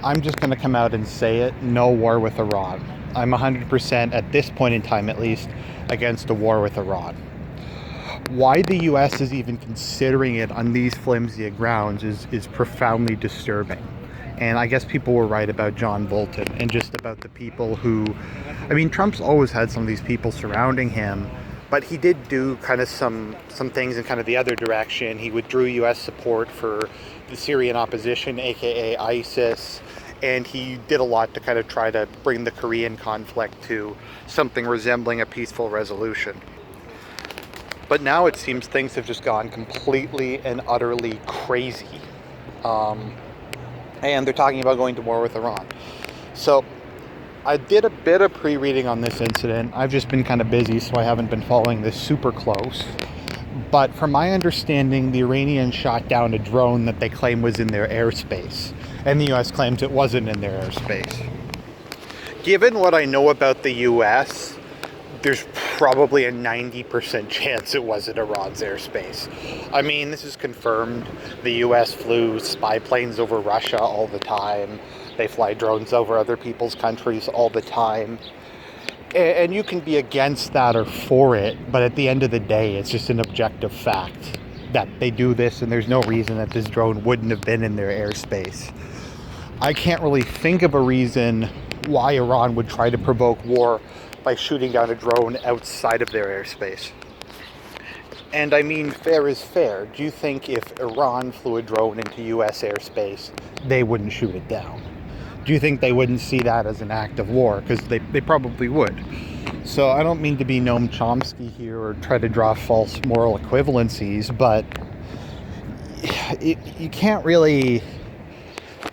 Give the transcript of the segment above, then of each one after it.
I'm just going to come out and say it, no war with Iran. I'm 100%, at this point in time at least, against a war with Iran. Why the US is even considering it on these flimsy grounds is profoundly disturbing. And I guess people were right about John Bolton and just about the people who, I mean, Trump's always had some of these people surrounding him, but he did do kind of some things in kind of the other direction. He withdrew US support for the Syrian opposition, aka ISIS, and he did a lot to kind of try to bring the Korean conflict to something resembling a peaceful resolution. But now it seems things have just gone completely and utterly crazy. And they're talking about going to war with Iran. So I did a bit of pre-reading on this incident. I've just been kind of busy, so I haven't been following this super close. But from my understanding, the Iranians shot down a drone that they claim was in their airspace. And the US claims it wasn't in their airspace. Given what I know about the US, there's probably a 90% chance it wasn't Iran's airspace. I mean, this is confirmed. The US flew spy planes over Russia all the time. They fly drones over other people's countries all the time. And you can be against that or for it, but at the end of the day, it's just an objective fact that they do this, and there's no reason that this drone wouldn't have been in their airspace. I can't really think of a reason why Iran would try to provoke war by shooting down a drone outside of their airspace. And I mean, fair is fair. Do you think if Iran flew a drone into US airspace, they wouldn't shoot it down? Do you think they wouldn't see that as an act of war? Because they probably would. So I don't mean to be Noam Chomsky here or try to draw false moral equivalencies, but you can't really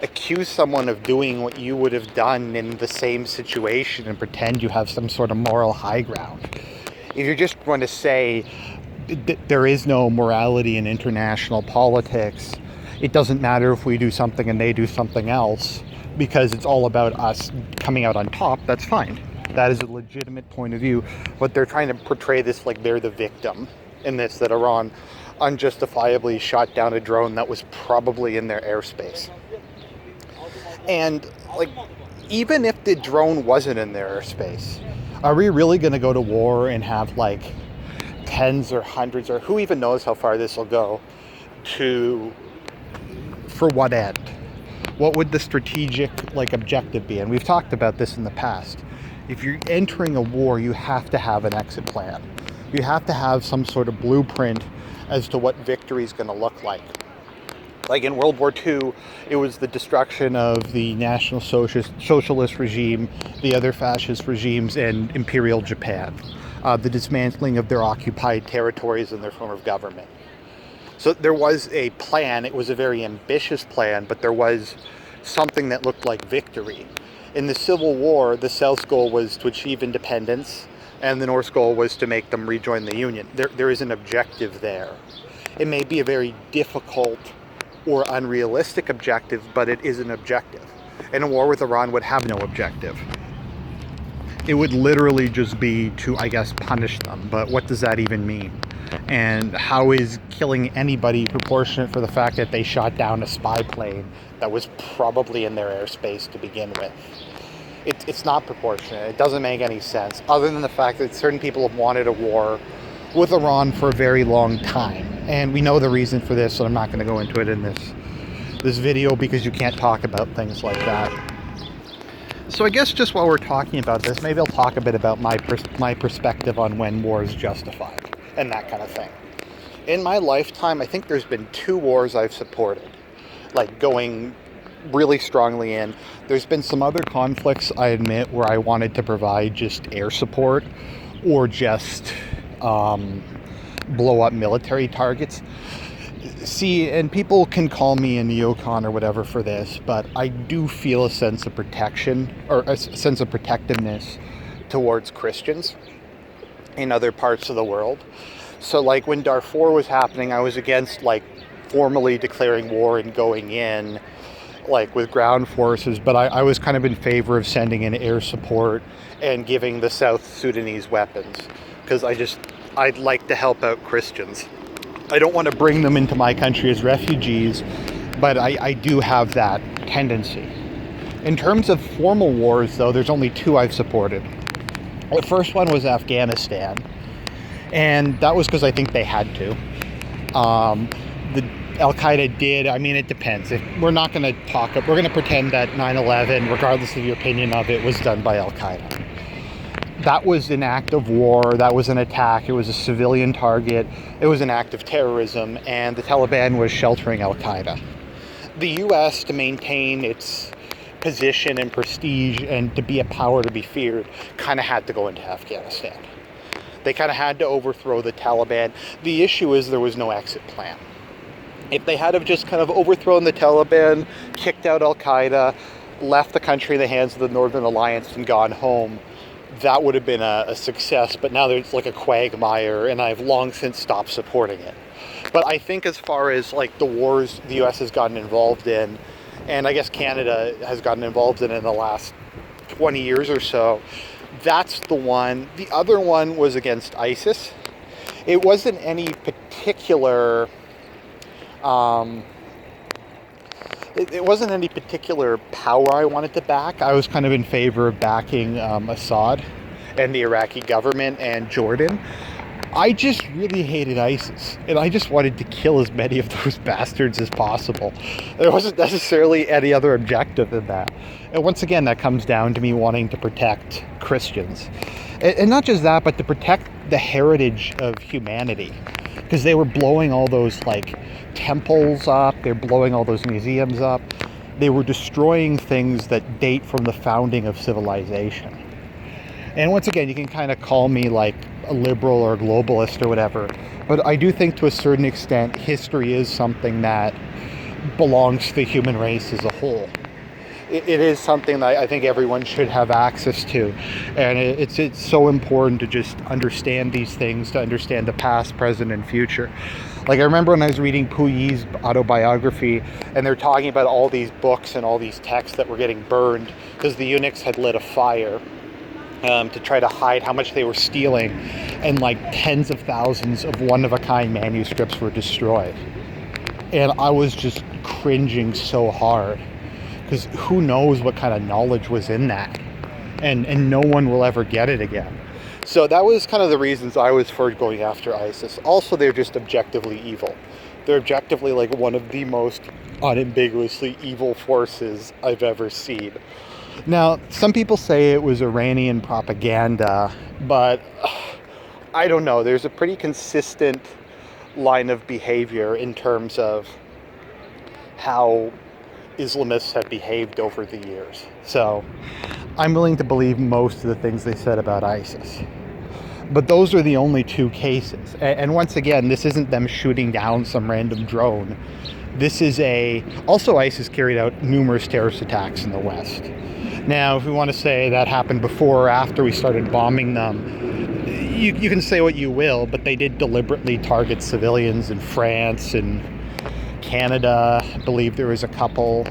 accuse someone of doing what you would have done in the same situation and pretend you have some sort of moral high ground. If you're just going to say there is no morality in international politics, it doesn't matter if we do something and they do something else, because it's all about us coming out on top, that's fine. That is a legitimate point of view, but they're trying to portray this like they're the victim in this, that Iran unjustifiably shot down a drone that was probably in their airspace. And, like, even if the drone wasn't in their airspace, are we really going to go to war and have, like, tens or hundreds, or who even knows how far this will go, for what end? What would the strategic, like, objective be? And we've talked about this in the past. If you're entering a war, you have to have an exit plan. You have to have some sort of blueprint as to what victory is going to look like. Like in World War II, it was the destruction of the National Socialist regime, the other fascist regimes, and Imperial Japan. The dismantling of their occupied territories and their form of government. So there was a plan. It was a very ambitious plan, but there was something that looked like victory. In the Civil War, the South's goal was to achieve independence, and the North's goal was to make them rejoin the Union. There is an objective there. It may be a very difficult or unrealistic objective, but it is an objective. And a war with Iran would have no objective. It would literally just be to, I guess, punish them. But what does that even mean? And how is killing anybody proportionate for the fact that they shot down a spy plane that was probably in their airspace to begin with? It's not proportionate. It doesn't make any sense, other than the fact that certain people have wanted a war with Iran for a very long time. And we know the reason for this, so I'm not going to go into it in this video, because you can't talk about things like that. So I guess just while we're talking about this, maybe I'll talk a bit about my perspective on when war is justified and that kind of thing. In my lifetime, I think there's been 2 wars I've supported, like going really strongly in. There's been some other conflicts, I admit, where I wanted to provide just air support or just blow up military targets. See, and people can call me a neocon or whatever for this, but I do feel a sense of protection, or a sense of protectiveness towards Christians in other parts of the world. So like when Darfur was happening, I was against like formally declaring war and going in like with ground forces, but I was kind of in favor of sending in air support and giving the South Sudanese weapons, because I'd like to help out Christians. I don't want to bring them into my country as refugees, but I do have that tendency. In terms of formal wars, though, there's only two I've supported. The first one was Afghanistan, and that was because I think they had to. The Al-Qaeda did, I mean, it depends. If we're not going to talk, we're going to pretend that 9/11, regardless of your opinion of it, was done by Al-Qaeda. That was an act of war, that was an attack, it was a civilian target, it was an act of terrorism, and the Taliban was sheltering Al-Qaeda. The US, to maintain its position and prestige and to be a power to be feared, kind of had to go into Afghanistan. They kind of had to overthrow the Taliban. The issue is there was no exit plan. If they had have just kind of overthrown the Taliban, kicked out Al-Qaeda, left the country in the hands of the Northern Alliance and gone home, that would have been a success. But now there's like a quagmire, and I've long since stopped supporting it. But I think as far as like the wars the US has gotten involved in, and I guess Canada has gotten involved in the last 20 years or so, that's the one. The other one was against ISIS. It wasn't any particular it wasn't any particular power I wanted to back. I was kind of in favor of backing Assad and the Iraqi government and Jordan. I just really hated ISIS, and I just wanted to kill as many of those bastards as possible. There wasn't necessarily any other objective in that. And once again, that comes down to me wanting to protect Christians. And not just that, but to protect the heritage of humanity. Because they were blowing all those, like, temples up, they're blowing all those museums up. They were destroying things that date from the founding of civilization. And once again, you can kind of call me like a liberal or a globalist or whatever, but I do think to a certain extent history is something that belongs to the human race as a whole. It is something that I think everyone should have access to, and it's so important to just understand these things, to understand the past, present, and future. Like I remember when I was reading Puyi's autobiography, and they're talking about all these books and all these texts that were getting burned because the eunuchs had lit a fire to try to hide how much they were stealing, and like tens of thousands of one-of-a-kind manuscripts were destroyed. And I was just cringing so hard, because who knows what kind of knowledge was in that, and no one will ever get it again. So that was kind of the reasons I was for going after ISIS. Also, they're just objectively evil. They're objectively like one of the most unambiguously evil forces I've ever seen. Now, some people say it was Iranian propaganda, but I don't know. There's a pretty consistent line of behavior in terms of how Islamists have behaved over the years. So I'm willing to believe most of the things they said about ISIS. But those are the only two cases. And once again, this isn't them shooting down some random drone. This is also ISIS carried out numerous terrorist attacks in the West. Now, if we want to say that happened before or after we started bombing them, you can say what you will, but they did deliberately target civilians in France and Canada. I believe there was a couple.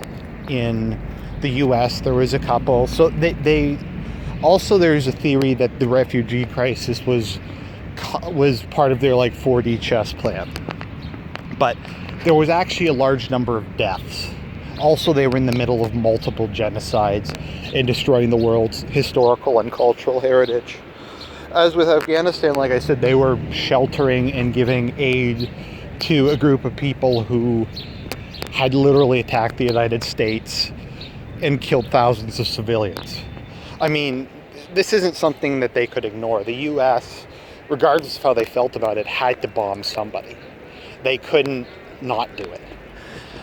In the US, there was a couple. So they also, there's a theory that the refugee crisis was part of their like 4D chess plan. But there was actually a large number of deaths. Also, they were in the middle of multiple genocides and destroying the world's historical and cultural heritage. As with Afghanistan, like I said, they were sheltering and giving aid to a group of people who had literally attacked the United States and killed thousands of civilians. I mean, this isn't something that they could ignore. The US, regardless of how they felt about it, had to bomb somebody. They couldn't not do it.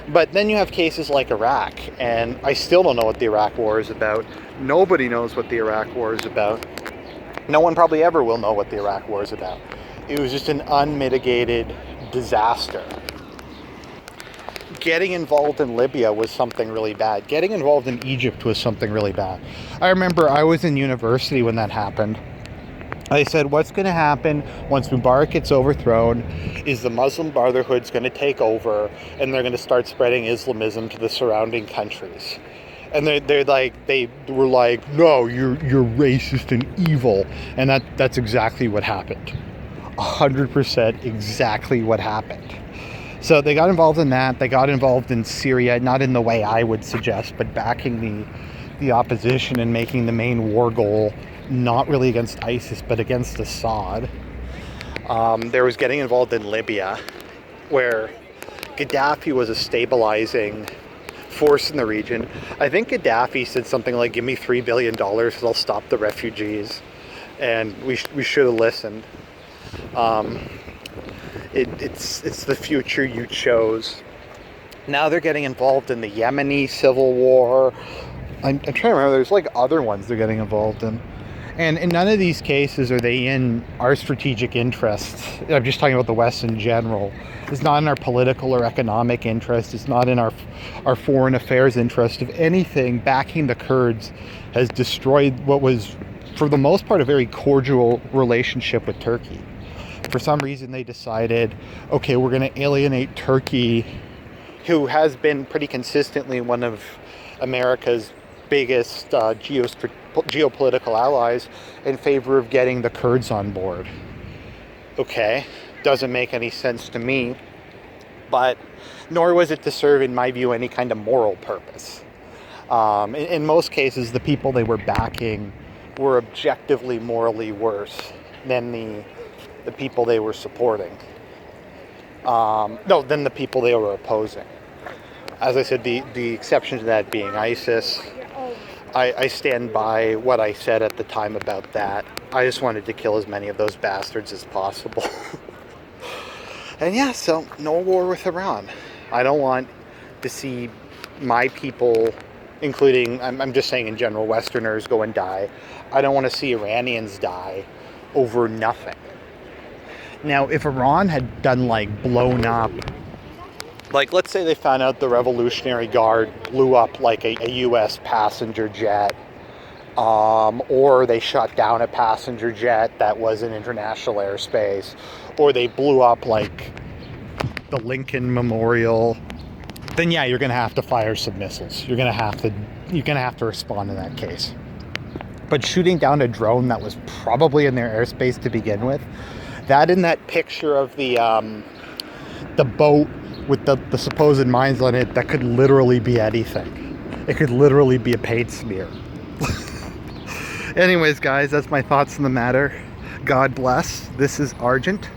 But then you have cases like Iraq, and I still don't know what the Iraq War is about. Nobody knows what the Iraq War is about. No one probably ever will know what the Iraq War is about. It was just an unmitigated disaster. Getting involved in Libya was something really bad. Getting involved in Egypt was something really bad. I remember I was in university when that happened. They said, what's going to happen once Mubarak gets overthrown is the Muslim Brotherhood's going to take over, and they're going to start spreading Islamism to the surrounding countries. And they were like, no, you're racist and evil. And that's exactly what happened. 100% exactly what happened. So they got involved in that. They got involved in Syria, not in the way I would suggest, but backing the opposition and making the main war goal not really against ISIS, but against Assad. There was getting involved in Libya, where Gaddafi was a stabilizing force in the region. I think Gaddafi said something like, give me $3 billion, I'll stop the refugees. And we should have listened. It's the future you chose. Now they're getting involved in the Yemeni civil war. I'm trying to remember, there's like other ones they're getting involved in. And in none of these cases are they in our strategic interests. I'm just talking about the West in general. It's not in our political or economic interest. It's not in our foreign affairs interest. If anything, backing the Kurds has destroyed what was, for the most part, a very cordial relationship with Turkey. For some reason, they decided, okay, we're going to alienate Turkey, who has been pretty consistently one of America's biggest geopolitical allies, in favor of getting the Kurds on board. Okay, doesn't make any sense to me, but nor was it to serve, in my view, any kind of moral purpose. In most cases, the people they were backing were objectively morally worse than the people they were supporting. Than the people they were opposing. As I said, the exception to that being ISIS. I stand by what I said at the time about that. I just wanted to kill as many of those bastards as possible. And yeah, so no war with Iran. I don't want to see my people, including, I'm just saying in general, Westerners go and die. I don't want to see Iranians die over nothing. Now, if Iran had done like blown up, like let's say they found out the Revolutionary Guard blew up like a US passenger jet, or they shot down a passenger jet that was in international airspace, or they blew up like the Lincoln Memorial, then yeah, you're gonna have to fire some missiles. You're gonna have to respond in that case. But shooting down a drone that was probably in their airspace to begin with, that in that picture of the boat with the supposed mines on it, that could literally be anything. It could literally be a paint smear. Anyways, guys, that's my thoughts on the matter. God bless. This is Argent.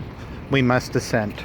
We must ascend.